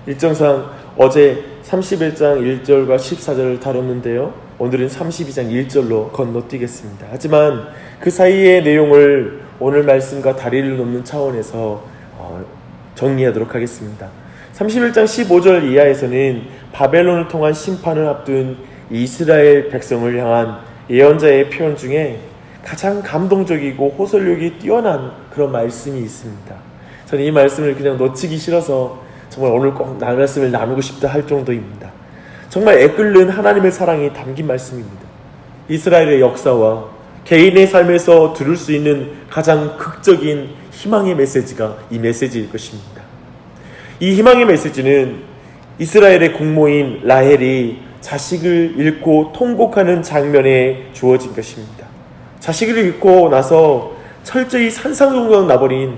일정상 어제 31장 1절과 14절을 다뤘는데요. 오늘은 32장 1절로 건너뛰겠습니다. 하지만 그 사이의 내용을 오늘 말씀과 다리를 놓는 차원에서 정리하도록 하겠습니다. 31장 15절 이하에서는 바벨론을 통한 심판을 앞둔 이스라엘 백성을 향한 예언자의 표현 중에 가장 감동적이고 호소력이 뛰어난 그런 말씀이 있습니다. 저는 이 말씀을 그냥 놓치기 싫어서 정말 오늘 꼭 말씀을 나누고 싶다 할 정도입니다. 정말 애끓는 하나님의 사랑이 담긴 말씀입니다. 이스라엘의 역사와 개인의 삶에서 들을 수 있는 가장 극적인 희망의 메시지가 이 메시지일 것입니다. 이 희망의 메시지는 이스라엘의 공모인 라헬이 자식을 잃고 통곡하는 장면에 주어진 것입니다. 자식을 잃고 나서 철저히 산산조각 나버린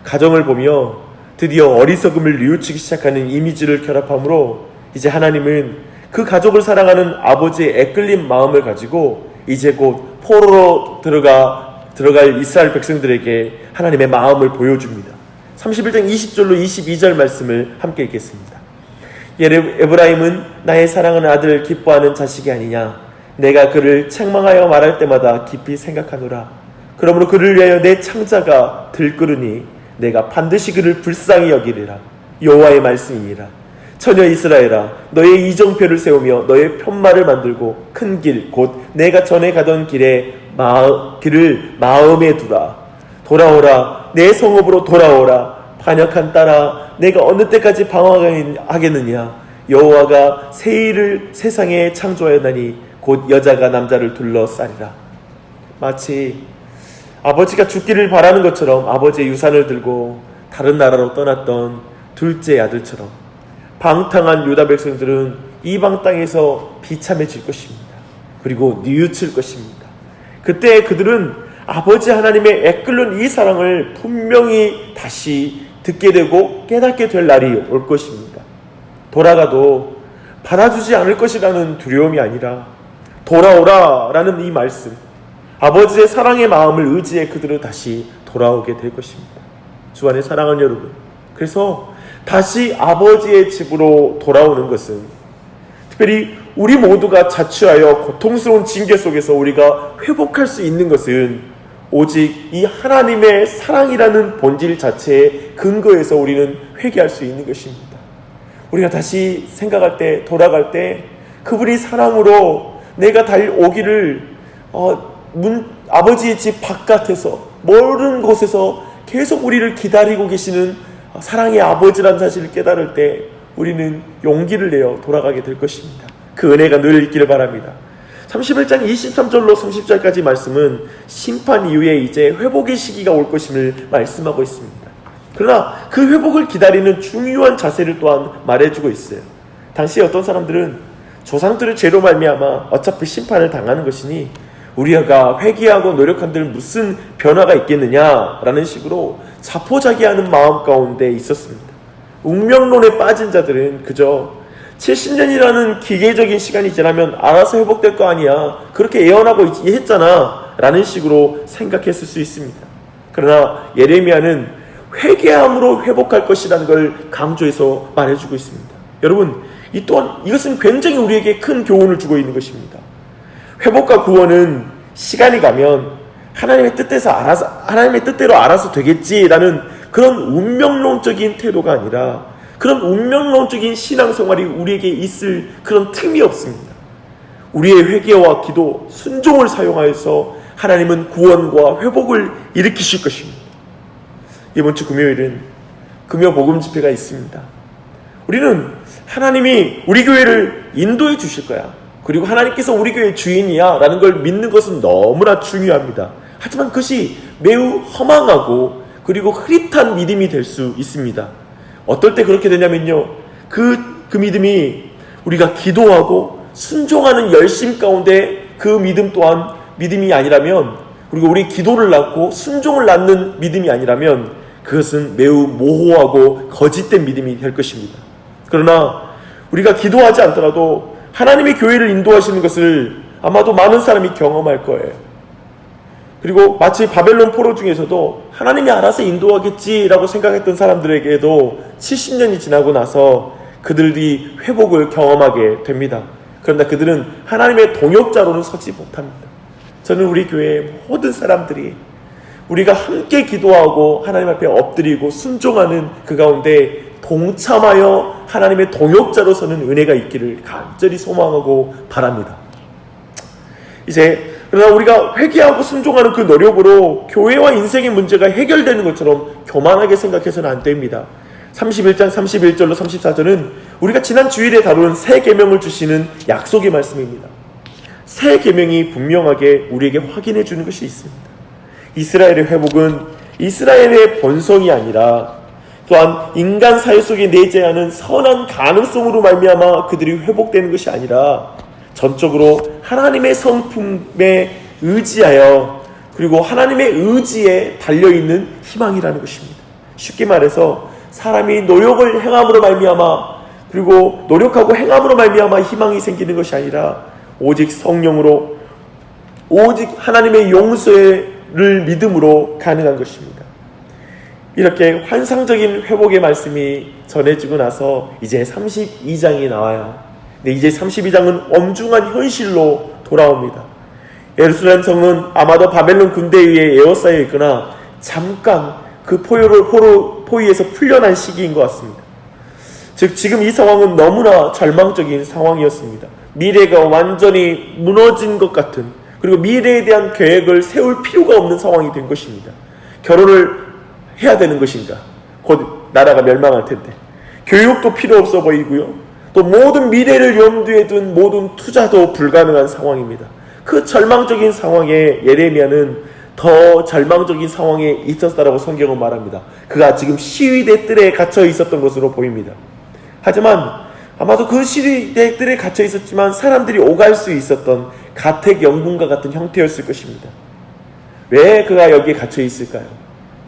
가정을 보며 드디어 어리석음을 뉘우치기 시작하는 이미지를 결합함으로 이제 하나님은 그 가족을 사랑하는 아버지의 애끓린 마음을 가지고 이제 곧 포로로 들어갈 이스라엘 백성들에게 하나님의 마음을 보여줍니다. 31장 20절로 22절 말씀을 함께 읽겠습니다. 에브라임은 나의 사랑하는 아들 기뻐하는 자식이 아니냐. 내가 그를 책망하여 말할 때마다 깊이 생각하노라. 그러므로 그를 위하여 내 창자가 들끓으니 내가 반드시 그를 불쌍히 여기리라. 여호와의 말씀이니라. 처녀 이스라엘아, 너의 이정표를 세우며 너의 편말을 만들고 큰 길 곧 내가 전에 가던 길을 마음에 두라. 돌아오라. 내 성읍으로 돌아오라. 반역한 딸아, 내가 어느 때까지 방황하겠느냐. 여호와가 새 일을 세상에 창조하였나니 곧 여자가 남자를 둘러싸리라. 마치 아버지가 죽기를 바라는 것처럼 아버지의 유산을 들고 다른 나라로 떠났던 둘째 아들처럼 방탕한 유다 백성들은 이방 땅에서 비참해질 것입니다. 그리고 뉘우칠 것입니다. 그때 그들은 아버지 하나님의 애끓는 이 사랑을 분명히 다시 듣게 되고 깨닫게 될 날이 올 것입니다. 돌아가도 받아주지 않을 것이라는 두려움이 아니라 돌아오라 라는 이 말씀, 아버지의 사랑의 마음을 의지해 그들은 다시 돌아오게 될 것입니다. 주 안에 사랑하는 여러분, 그래서 다시 아버지의 집으로 돌아오는 것은 특별히 우리 모두가 자취하여 고통스러운 징계 속에서 우리가 회복할 수 있는 것은 오직 이 하나님의 사랑이라는 본질 자체의 근거에서 우리는 회개할 수 있는 것입니다. 우리가 다시 생각할 때, 돌아갈 때 그분이 사랑으로 내가 달려오기를 아버지의 집 바깥에서 모르는 곳에서 계속 우리를 기다리고 계시는 사랑의 아버지라는 사실을 깨달을 때 우리는 용기를 내어 돌아가게 될 것입니다. 그 은혜가 늘 있기를 바랍니다. 31장 23절로 30절까지 말씀은 심판 이후에 이제 회복의 시기가 올 것임을 말씀하고 있습니다. 그러나 그 회복을 기다리는 중요한 자세를 또한 말해주고 있어요. 당시 어떤 사람들은 조상들의 죄로 말미암아 어차피 심판을 당하는 것이니 우리가 회개하고 노력한들 무슨 변화가 있겠느냐라는 식으로 자포자기하는 마음 가운데 있었습니다. 운명론에 빠진 자들은 그저 70년이라는 기계적인 시간이 지나면 알아서 회복될 거 아니야, 그렇게 예언하고 했잖아 라는 식으로 생각했을 수 있습니다. 그러나 예레미야는 회개함으로 회복할 것이라는 걸 강조해서 말해주고 있습니다. 여러분, 이것은 굉장히 우리에게 큰 교훈을 주고 있는 것입니다. 회복과 구원은 시간이 가면 하나님의 뜻대로 알아서 되겠지라는 그런 운명론적인 태도가 아니라 그런 운명론적인 신앙생활이 우리에게 있을 그런 틈이 없습니다. 우리의 회개와 기도, 순종을 사용하여서 하나님은 구원과 회복을 일으키실 것입니다. 이번 주 금요일은 금요 복음 집회가 있습니다. 우리는 하나님이 우리 교회를 인도해 주실 거야, 그리고 하나님께서 우리 교회의 주인이야 라는 걸 믿는 것은 너무나 중요합니다. 하지만 그것이 매우 허망하고 그리고 흐릿한 믿음이 될 수 있습니다. 어떨 때 그렇게 되냐면요, 그 믿음이 우리가 기도하고 순종하는 열심 가운데 그 믿음 또한 믿음이 아니라면, 그리고 우리 기도를 낳고 순종을 낳는 믿음이 아니라면 그것은 매우 모호하고 거짓된 믿음이 될 것입니다. 그러나 우리가 기도하지 않더라도 하나님의 교회를 인도하시는 것을 아마도 많은 사람이 경험할 거예요. 그리고 마치 바벨론 포로 중에서도 하나님이 알아서 인도하겠지라고 생각했던 사람들에게도 70년이 지나고 나서 그들이 회복을 경험하게 됩니다. 그러나 그들은 하나님의 동역자로는 서지 못합니다. 저는 우리 교회의 모든 사람들이 우리가 함께 기도하고 하나님 앞에 엎드리고 순종하는 그 가운데 동참하여 하나님의 동역자로 서는 은혜가 있기를 간절히 소망하고 바랍니다. 그러나 우리가 회개하고 순종하는 그 노력으로 교회와 인생의 문제가 해결되는 것처럼 교만하게 생각해서는 안 됩니다. 31장 31절로 34절은 우리가 지난 주일에 다룬 새 계명을 주시는 약속의 말씀입니다. 새 계명이 분명하게 우리에게 확인해 주는 것이 있습니다. 이스라엘의 회복은 이스라엘의 본성이 아니라 또한 인간 사회 속에 내재하는 선한 가능성으로 말미암아 그들이 회복되는 것이 아니라 전적으로 하나님의 성품에 의지하여 그리고 하나님의 의지에 달려있는 희망이라는 것입니다. 쉽게 말해서 사람이 노력을 행함으로 말미암아 그리고 노력하고 행함으로 말미암아 희망이 생기는 것이 아니라 오직 성령으로 오직 하나님의 용서를 믿음으로 가능한 것입니다. 이렇게 환상적인 회복의 말씀이 전해지고 나서 이제 32장이 나와요. 근데 이제 32장은 엄중한 현실로 돌아옵니다. 예루살렘 성은 아마도 바벨론 군대에 의해 에워싸여 있거나 잠깐 그 포위에서 풀려난 시기인 것 같습니다. 즉 지금 이 상황은 너무나 절망적인 상황이었습니다. 미래가 완전히 무너진 것 같은, 그리고 미래에 대한 계획을 세울 필요가 없는 상황이 된 것입니다. 결혼을 해야 되는 것인가? 곧 나라가 멸망할 텐데. 교육도 필요 없어 보이고요. 또 모든 미래를 염두에 둔 모든 투자도 불가능한 상황입니다. 그 절망적인 상황에 예레미야는 더 절망적인 상황에 있었다라고 성경은 말합니다. 그가 지금 시위대 뜰에 갇혀 있었던 것으로 보입니다. 하지만 아마도 그 시위대 뜰에 갇혀 있었지만 사람들이 오갈 수 있었던 가택연금과 같은 형태였을 것입니다. 왜 그가 여기에 갇혀 있을까요?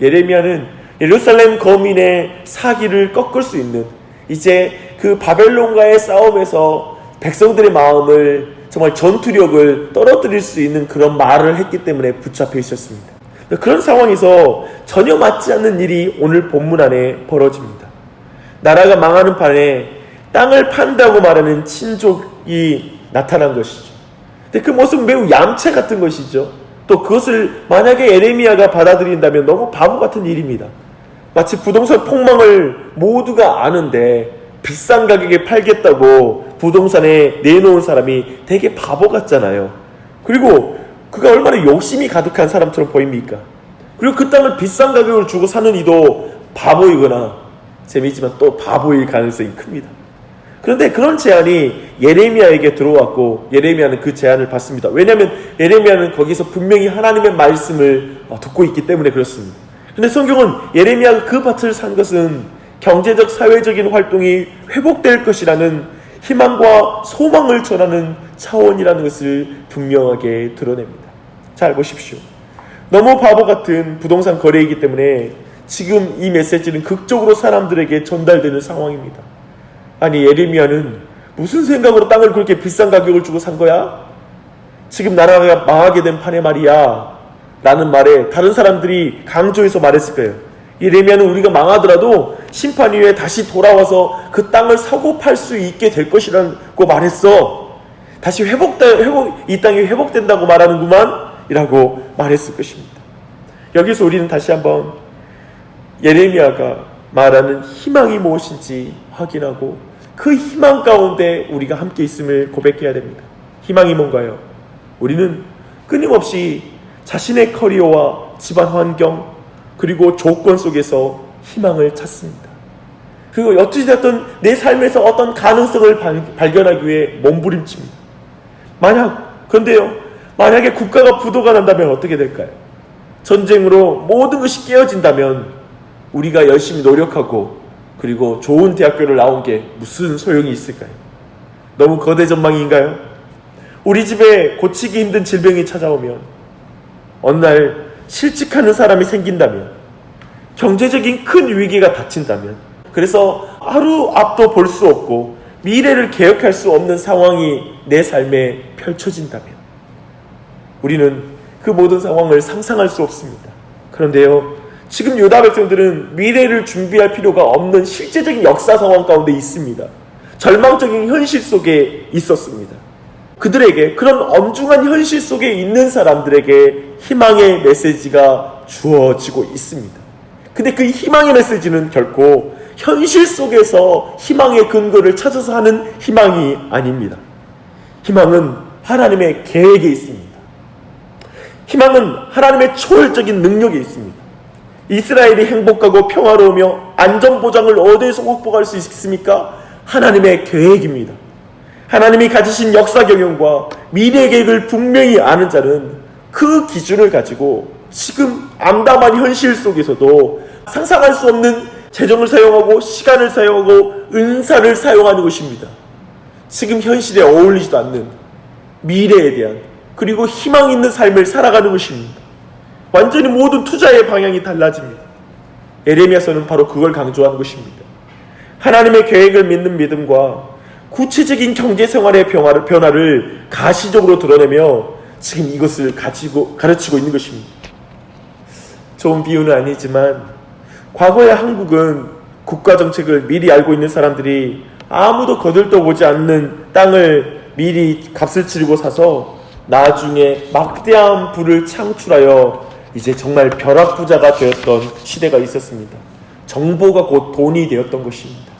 예레미야는 예루살렘 거민의 사기를 꺾을 수 있는, 이제 그 바벨론과의 싸움에서 백성들의 마음을 정말 전투력을 떨어뜨릴 수 있는 그런 말을 했기 때문에 붙잡혀 있었습니다. 그런 상황에서 전혀 맞지 않는 일이 오늘 본문 안에 벌어집니다. 나라가 망하는 판에 땅을 판다고 말하는 친족이 나타난 것이죠. 근데 그 모습은 매우 얌체 같은 것이죠. 또 그것을 만약에 예레미야가 받아들인다면 너무 바보 같은 일입니다. 마치 부동산 폭망을 모두가 아는데 비싼 가격에 팔겠다고 부동산에 내놓은 사람이 되게 바보 같잖아요. 그리고 그가 얼마나 욕심이 가득한 사람처럼 보입니까? 그리고 그 땅을 비싼 가격을 주고 사는 이도 바보이거나, 재미있지만 또 바보일 가능성이 큽니다. 그런데 그런 제안이 예레미야에게 들어왔고 예레미야는 그 제안을 받습니다. 왜냐하면 예레미야는 거기서 분명히 하나님의 말씀을 듣고 있기 때문에 그렇습니다. 그런데 성경은 예레미야가 그 밭을 산 것은 경제적 사회적인 활동이 회복될 것이라는 희망과 소망을 전하는 차원이라는 것을 분명하게 드러냅니다. 잘 보십시오. 너무 바보 같은 부동산 거래이기 때문에 지금 이 메시지는 극적으로 사람들에게 전달되는 상황입니다. 아니, 예레미야는 무슨 생각으로 땅을 그렇게 비싼 가격을 주고 산 거야? 지금 나라가 망하게 된 판에 말이야 라는 말에 다른 사람들이 강조해서 말했을 거예요. 예레미야는 우리가 망하더라도 심판 이후에 다시 돌아와서 그 땅을 사고 팔 수 있게 될 것이라고 말했어. 다시 이 땅이 회복된다고 말하는구만 이라고 말했을 것입니다. 여기서 우리는 다시 한번 예레미야가 말하는 희망이 무엇인지 확인하고 그 희망 가운데 우리가 함께 있음을 고백해야 됩니다. 희망이 뭔가요? 우리는 끊임없이 자신의 커리어와 집안 환경 그리고 조건 속에서 희망을 찾습니다. 그리고 어찌됐든 내 삶에서 어떤 가능성을 발견하기 위해 몸부림칩니다. 그런데요, 만약에 국가가 부도가 난다면 어떻게 될까요? 전쟁으로 모든 것이 깨어진다면 우리가 열심히 노력하고 그리고 좋은 대학교를 나온 게 무슨 소용이 있을까요? 너무 거대 전망인가요? 우리 집에 고치기 힘든 질병이 찾아오면, 어느 날 실직하는 사람이 생긴다면, 경제적인 큰 위기가 닥친다면, 그래서 하루 앞도 볼 수 없고 미래를 계획할 수 없는 상황이 내 삶에 펼쳐진다면 우리는 그 모든 상황을 상상할 수 없습니다. 그런데요, 지금 유다 백성들은 미래를 준비할 필요가 없는 실제적인 역사 상황 가운데 있습니다. 절망적인 현실 속에 있었습니다. 그들에게, 그런 엄중한 현실 속에 있는 사람들에게 희망의 메시지가 주어지고 있습니다. 근데 그 희망의 메시지는 결코 현실 속에서 희망의 근거를 찾아서 하는 희망이 아닙니다. 희망은 하나님의 계획에 있습니다. 희망은 하나님의 초월적인 능력에 있습니다. 이스라엘이 행복하고 평화로우며 안전보장을 어디에서 확보할 수 있습니까? 하나님의 계획입니다. 하나님이 가지신 역사 경영과 미래 계획을 분명히 아는 자는 그 기준을 가지고 지금 암담한 현실 속에서도 상상할 수 없는 재정을 사용하고 시간을 사용하고 은사를 사용하는 것입니다. 지금 현실에 어울리지도 않는 미래에 대한, 그리고 희망 있는 삶을 살아가는 것입니다. 완전히 모든 투자의 방향이 달라집니다. 에레미야서는 바로 그걸 강조하는 것입니다. 하나님의 계획을 믿는 믿음과 구체적인 경제생활의 변화를 가시적으로 드러내며 지금 이것을 가르치고 있는 것입니다. 좋은 비유는 아니지만 과거의 한국은 국가정책을 미리 알고 있는 사람들이 아무도 거들떠보지 않는 땅을 미리 값을 치르고 사서 나중에 막대한 부를 창출하여 이제 정말 벼락부자가 되었던 시대가 있었습니다. 정보가 곧 돈이 되었던 것입니다.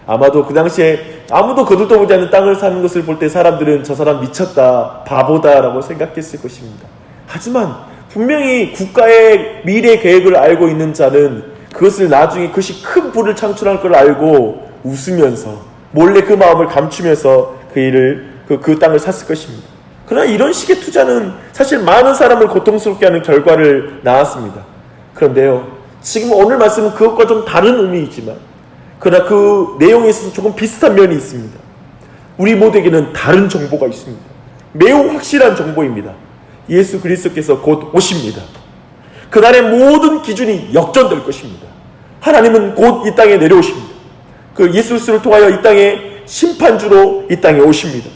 아마도 그 당시에 아무도 거들떠보지 않는 땅을 사는 것을 볼 때 사람들은 저 사람 미쳤다, 바보다라고 생각했을 것입니다. 하지만 분명히 국가의 미래 계획을 알고 있는 자는 그것을 나중에 그것이 큰 부를 창출할 걸 알고 웃으면서 몰래 그 마음을 감추면서 그 땅을 샀을 것입니다. 그러나 이런 식의 투자는 사실 많은 사람을 고통스럽게 하는 결과를 낳았습니다. 그런데요, 지금 오늘 말씀은 그것과 좀 다른 의미이지만 그러나 그 내용에 있어서 조금 비슷한 면이 있습니다. 우리 모두에게는 다른 정보가 있습니다. 매우 확실한 정보입니다. 예수 그리스도께서 곧 오십니다. 그날의 모든 기준이 역전될 것입니다. 하나님은 곧 이 땅에 내려오십니다. 그 예수 그리스도를 통하여 이 땅에 심판주로 이 땅에 오십니다.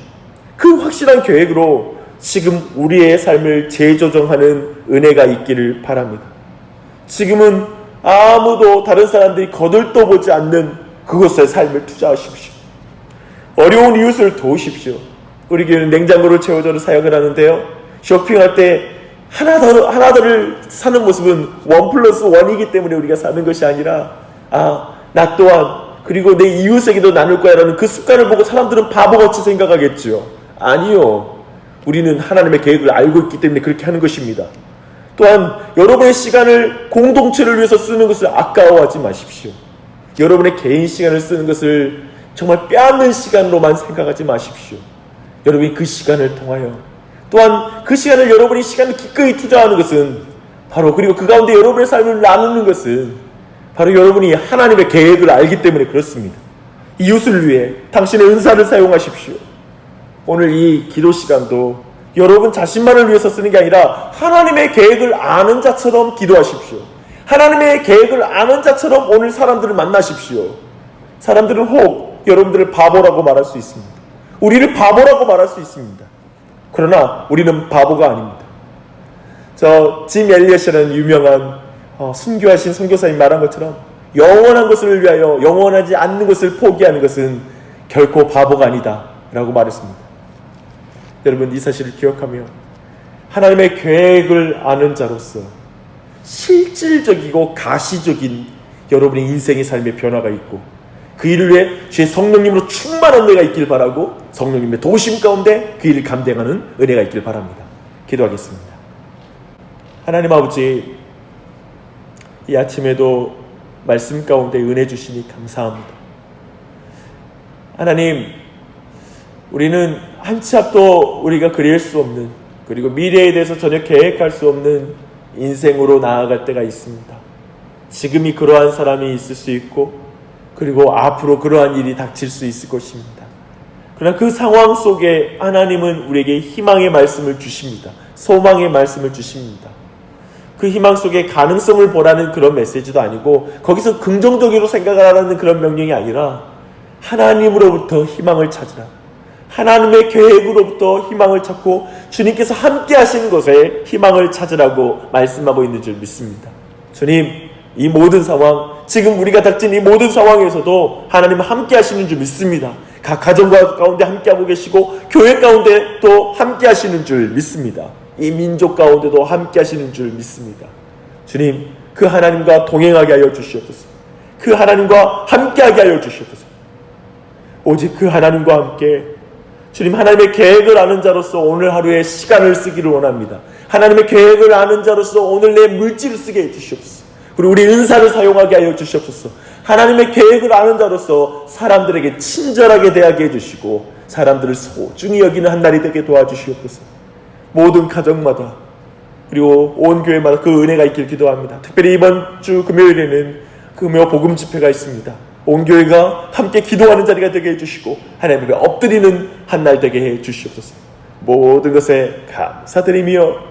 그 확실한 계획으로 지금 우리의 삶을 재조정하는 은혜가 있기를 바랍니다. 지금은 아무도 다른 사람들이 거들떠보지 않는 그것에 삶을 투자하십시오. 어려운 이웃을 도우십시오. 우리 교회는 냉장고를 채워줘서 사용을 하는데요, 쇼핑할 때 하나더를 사는 모습은 1+1이기 때문에 우리가 사는 것이 아니라 나 또한 그리고 내 이웃에게도 나눌 거야 라는 그 습관을 보고 사람들은 바보같이 생각하겠죠. 아니요, 우리는 하나님의 계획을 알고 있기 때문에 그렇게 하는 것입니다. 또한 여러분의 시간을 공동체를 위해서 쓰는 것을 아까워하지 마십시오. 여러분의 개인 시간을 쓰는 것을 정말 빼앗는 시간으로만 생각하지 마십시오. 여러분이 그 시간을 통하여, 또한 그 시간을 여러분이 시간을 기꺼이 투자하는 것은 바로, 그리고 그 가운데 여러분의 삶을 나누는 것은 바로 여러분이 하나님의 계획을 알기 때문에 그렇습니다. 이웃을 위해 당신의 은사를 사용하십시오. 오늘 이 기도 시간도 여러분 자신만을 위해서 쓰는 게 아니라 하나님의 계획을 아는 자처럼 기도하십시오. 하나님의 계획을 아는 자처럼 오늘 사람들을 만나십시오. 사람들은 혹 여러분들을 바보라고 말할 수 있습니다. 우리를 바보라고 말할 수 있습니다. 그러나 우리는 바보가 아닙니다. 짐 엘리엇이라는 유명한 순교하신 선교사님 말한 것처럼 영원한 것을 위하여 영원하지 않는 것을 포기하는 것은 결코 바보가 아니다 라고 말했습니다. 여러분, 이 사실을 기억하며 하나님의 계획을 아는 자로서 실질적이고 가시적인 여러분의 인생의 삶의 변화가 있고 그 일을 위해 주의 성령님으로 충만한 은혜가 있길 바라고 성령님의 도우심 가운데 그 일을 감당하는 은혜가 있길 바랍니다. 기도하겠습니다. 하나님 아버지, 이 아침에도 말씀 가운데 은혜 주시니 감사합니다. 하나님, 우리는 한 치 앞도 우리가 그릴 수 없는, 그리고 미래에 대해서 전혀 계획할 수 없는 인생으로 나아갈 때가 있습니다. 지금이 그러한 사람이 있을 수 있고 그리고 앞으로 그러한 일이 닥칠 수 있을 것입니다. 그러나 그 상황 속에 하나님은 우리에게 희망의 말씀을 주십니다. 소망의 말씀을 주십니다. 그 희망 속에 가능성을 보라는 그런 메시지도 아니고 거기서 긍정적으로 생각을 하라는 그런 명령이 아니라 하나님으로부터 희망을 찾으라, 하나님의 계획으로부터 희망을 찾고 주님께서 함께 하신 것에 희망을 찾으라고 말씀하고 있는 줄 믿습니다. 주님, 이 모든 상황, 지금 우리가 닥친 이 모든 상황에서도 하나님은 함께 하시는 줄 믿습니다. 각 가정 가운데 함께하고 계시고 교회 가운데 또 함께하시는 줄 믿습니다. 이 민족 가운데도 함께하시는 줄 믿습니다. 주님, 그 하나님과 동행하게 하여 주시옵소서. 그 하나님과 함께하게 하여 주시옵소서. 오직 그 하나님과 함께 주님, 하나님의 계획을 아는 자로서 오늘 하루에 시간을 쓰기를 원합니다. 하나님의 계획을 아는 자로서 오늘 내 물질을 쓰게 해주시옵소서. 그리고 우리 은사를 사용하게 하여 주시옵소서. 하나님의 계획을 아는 자로서 사람들에게 친절하게 대하게 해주시고 사람들을 소중히 여기는 한 날이 되게 도와주시옵소서. 모든 가정마다 그리고 온 교회마다 그 은혜가 있길 기도합니다. 특별히 이번 주 금요일에는 금요 복음 집회가 있습니다. 온 교회가 함께 기도하는 자리가 되게 해주시고 하나님 앞에 엎드리는 한 날 되게 해주시옵소서. 모든 것에 감사드리며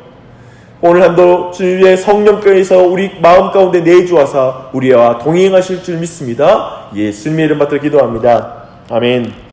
오늘 한도 주의 성령께서 우리 마음 가운데 내주하사 우리와 동행하실 줄 믿습니다. 예수님의 이름 받들어 기도합니다. 아멘.